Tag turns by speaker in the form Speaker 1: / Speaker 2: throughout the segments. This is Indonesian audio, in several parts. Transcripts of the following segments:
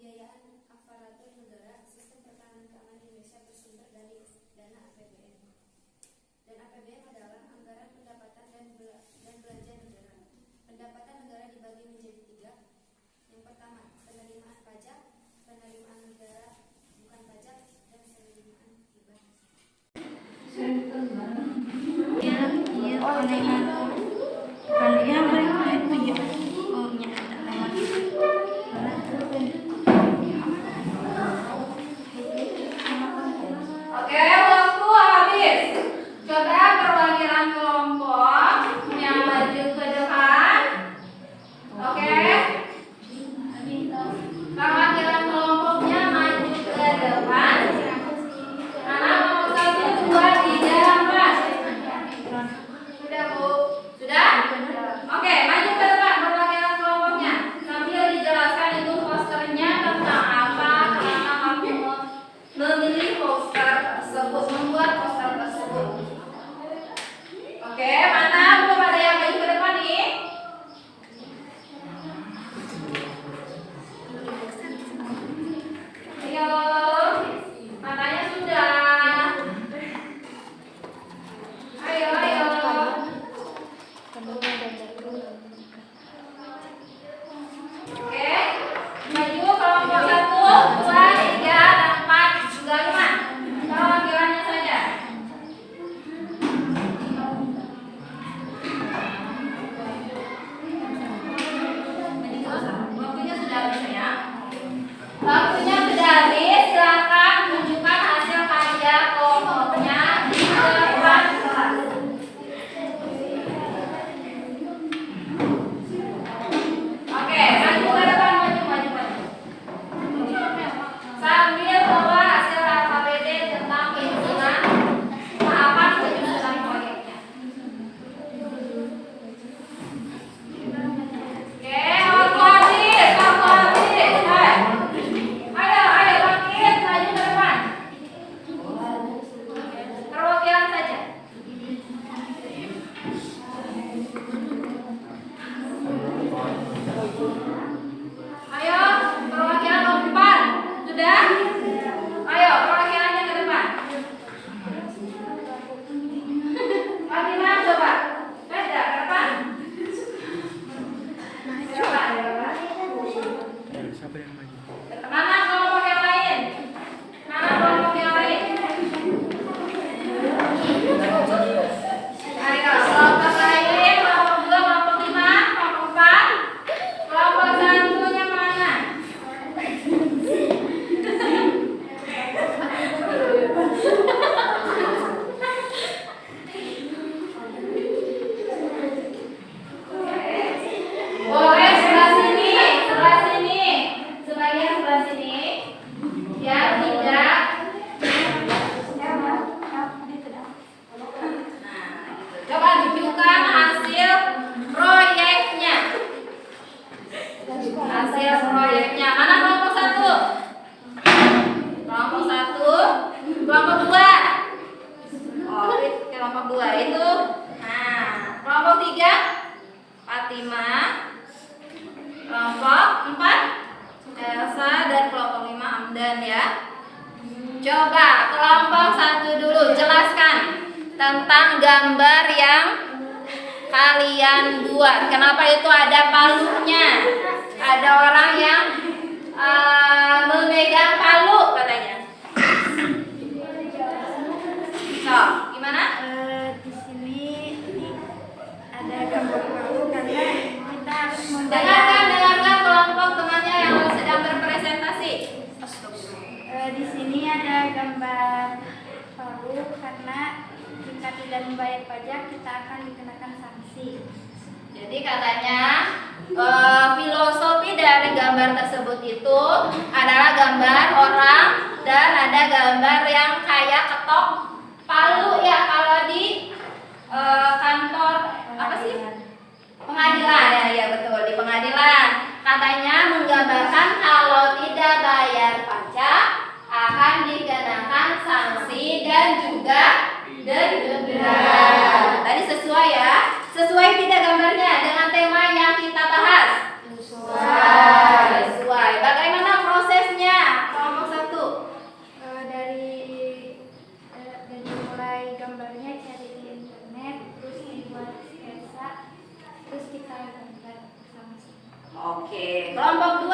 Speaker 1: pembiayaan aparatur negara, sistem pertahanan keamanan Indonesia bersumber dari dana APBN. Dan APBN adalah anggaran pendapatan dan belanja negara. Pendapatan negara dibagi menjadi 3. Yang pertama, penerimaan pajak, penerimaan negara bukan pajak, dan penerimaan hibah.
Speaker 2: Oke, waktu habis. Coba perwakilan kelompok yang maju ke depan. Oke. Perwakilan kelompoknya maju ke depan. Anak nomor 1, 2, 3, 4. Sudah, Bu? Sudah? Oke, maju ke depan perwakilan kelompoknya. Sambil dijelaskan itu posternya tentang apa, kenapa kamu memilih poster tersebut, membuat poster tersebut. Oke, mana belum ada yang maju ke depan nih? Ayo, matanya sudah. Ayo, ayo. Oke, maju kelompok 1, 2, 3, dan 4, juga 5. Perwakilannya saja. Waktunya sudah habis ya. Waktunya sudah habis. Silakan tunjukkan hasil karya kelompoknya di depan kelas. Oke, maju ke depan, maju. Sambil bawa hasil KKBD tentang penyusunan tahapan penyusunan proyeknya. Oke, waktu habis. Ayo, bangkit, maju ke depan. Perwakilan saja. Ayo, perwakilan nomor 4. Sudah? Ayo, perwakilannya ke depan. Fatima, coba. Beda, ke depan. Ke depan.
Speaker 3: Siapa yang maju?
Speaker 2: Mana kelompok yang lain? Mana kelompok yang lain? Ayo, kelompok lain, kelompok 2, kelompok 5, kelompok 4. Kelompok 1-nya mana? Boleh sebelah sini. Sebagian sebelah sini. Yang tidak. Coba tunjukkan hasil proyeknya. Mana kelompok 1? Kelompok 1. Kelompok 2. Oh, kelompok 2 itu. Nah, kelompok 3 Fatima. Kelompok 4 Elsa, dan kelompok 5 Hamdan ya. Coba kelompok 1 dulu jelaskan tentang gambar yang kalian buat. Kenapa itu ada palunya? Ada orang yang memegang palu katanya. So, gimana?
Speaker 4: Di sini ada gambar palu karena kita harus
Speaker 2: Dengarkan kelompok temannya yang sedang berpresentasi.
Speaker 4: di sini ada gambar palu karena jika tidak membayar pajak kita akan dikenakan sanksi.
Speaker 2: Jadi katanya filosofi dari gambar tersebut itu adalah gambar orang dan ada gambar yang kayak ketok palu ya kalau di kantor apa sih? Pengadilan ya betul, di pengadilan. Katanya menggambarkan kalau tidak bayar pajak akan dikenakan sanksi dan juga denda. Tadi sesuai ya? Sesuai tidak gambarnya dengan tema yang kita bahas? Sesuai. Bagaimana proses
Speaker 4: gambarnya cari di internet, terus dibuat sketsa, terus kita gambar sama-sama.
Speaker 2: Oke, kelompok 2.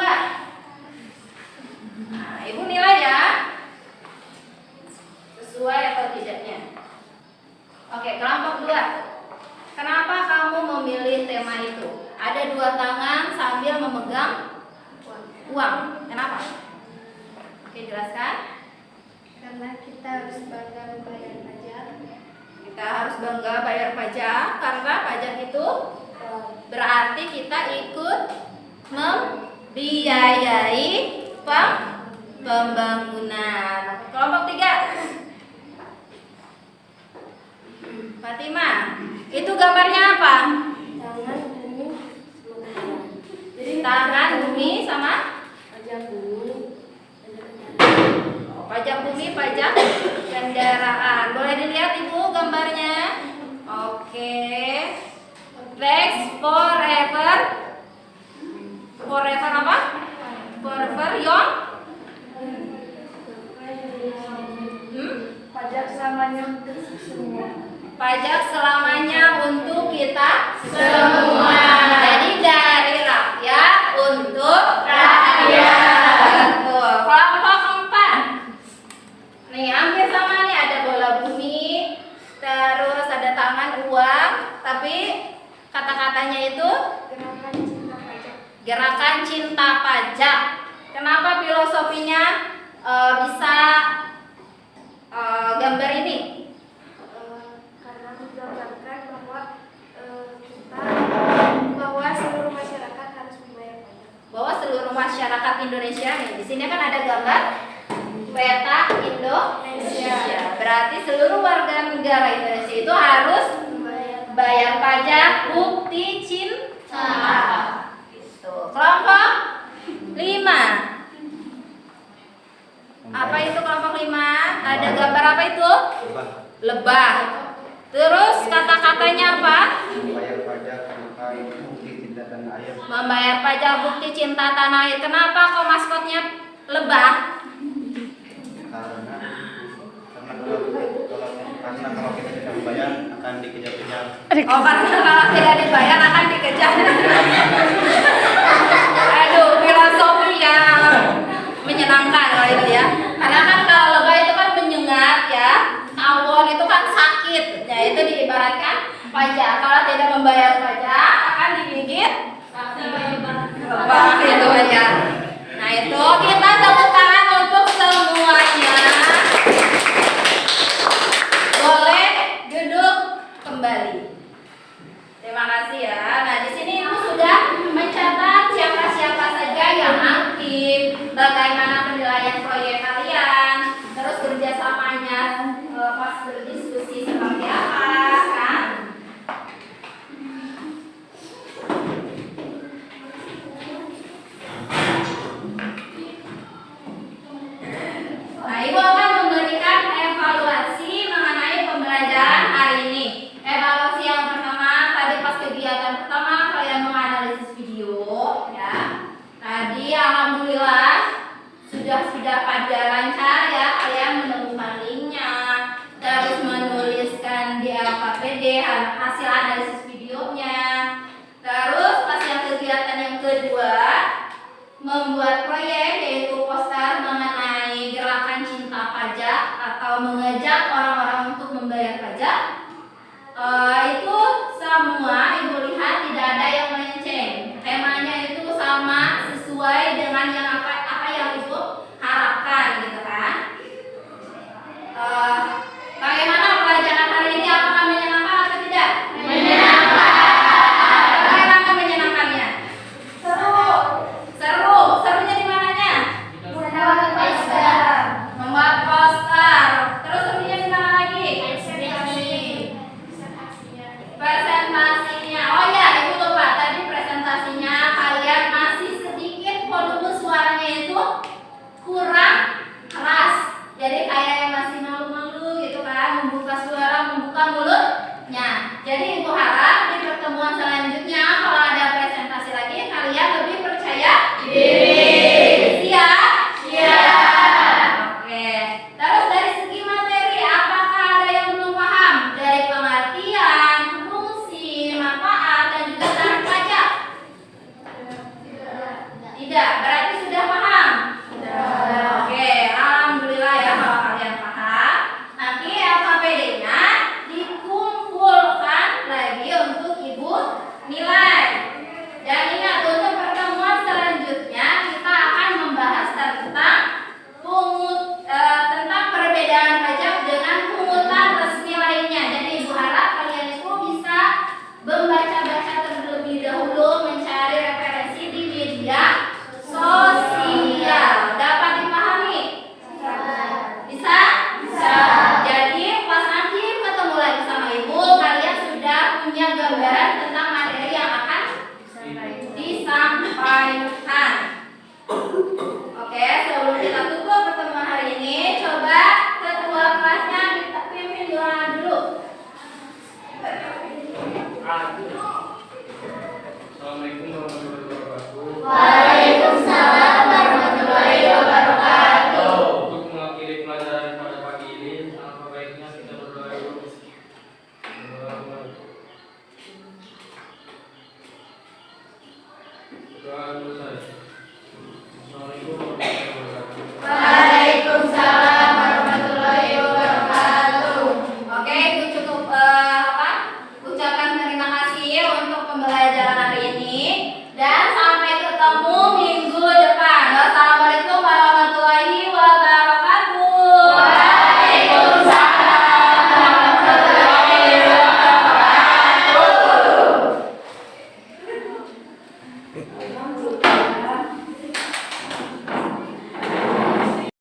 Speaker 2: Nah, Ibu nilai ya. Sesuai atau tidaknya. Oke, kelompok 2. Kenapa kamu memilih tema itu? Ada 2 tangan sambil memegang uang. Kenapa? Oke, jelaskan.
Speaker 4: Karena kita harus bangga membayar pajak.
Speaker 2: Kita harus bangga bayar pajak karena pajak itu berarti kita ikut membiayai pembangunan. Kelompok 3. Fatimah, itu gambarnya apa? Tangan, bumi, sama pajak bumi, pajak kendaraan. Boleh dilihat Ibu gambarnya? Oke. Next, forever. Forever apa? Forever yon?
Speaker 4: Pajak selamanya untuk semua.
Speaker 2: Pajak selamanya untuk kita semua. Jadi dari rakyat untuk rakyat. Betul. Kelompok 4. Nih hampir sama nih, ada bola bumi, terus ada tangan uang, tapi kata-katanya itu
Speaker 4: Gerakan cinta pajak.
Speaker 2: gerakan cinta pajak. Kenapa filosofinya bisa gambar ini?
Speaker 4: Karena menggambarkan bahwa seluruh masyarakat harus membayar pajak.
Speaker 2: Bahwa seluruh masyarakat Indonesia nih, di sini kan ada gambar peta Indonesia. Berarti seluruh warga negara Indonesia itu harus bayar pajak bukti cinta. Gitu. Kelompok 5. Apa itu kelompok 5? Ada gambar apa itu? Lebah. Terus kata-katanya apa?
Speaker 3: Membayar pajak bukti cinta tanah air.
Speaker 2: Membayar pajak bukti cinta tanah air. Kenapa kok maskotnya lebah?
Speaker 3: Karena kalau kita tidak membayar akan dikejar-kejar.
Speaker 2: Oh, karena kalau tidak dibayar akan dikejar. Aduh, filosofi yang menyenangkan kalau itu ya. Karena kan kalau lebah itu kan menyengat ya. Tawon itu kan sakit. Ya itu diibaratkan pajak. Kalau tidak membayar pajak akan digigit lebah itu ya. Nah itu kita tepuk tangan untuk semuanya. Boleh duduk kembali. Terima kasih ya. Nah di sini Ibu sudah mencatat siapa-siapa saja yang aktif, bagaimana penilaian proyek kalian, terus kerjasamanya pas berdiskusi seperti apa, kan? Nah, Ibu akan memberikan evaluasi mengenai pembelajaran hari ini. Evaluasi yang pertama, tadi pas kegiatan pertama kalian menganalisis video, ya. Tadi alhamdulillah sudah pada lancar ya, kalian menemukan linknya, terus menuliskan di LKPD hasil analisis videonya. Terus pas yang kegiatan yang kedua, membuat proyek yaitu poster mengenai gerakan cinta pajak atau mengajak orang-orang untuk membayar pajak. Itu semua Ibu lihat tidak ada yang melenceng. Temanya itu sama sesuai dengan yang apa yang Ibu harapkan gitu kan. Bagaimana pelajaran hari ini? Apakah menyenangkan atau tidak? Menyenangkan. Bagaimana menyenangkannya? Serunya di mananya? Membuat poster. Terus serunya di mana lagi? Presentasinya. Oh ya, Ibu lupa tadi presentasinya kalian masih sedikit volume suaranya itu kurang keras. Jadi kayak yang masih malu-malu gitu kan, membuka suara, membuka mulutnya. Jadi Ibu harap di pertemuan selanjutnya kalau ada presentasi lagi kalian lebih percaya diri. Siap? Siap. Oke. Terus dari segi materi, apakah ada yang belum paham? Dan sampai ketemu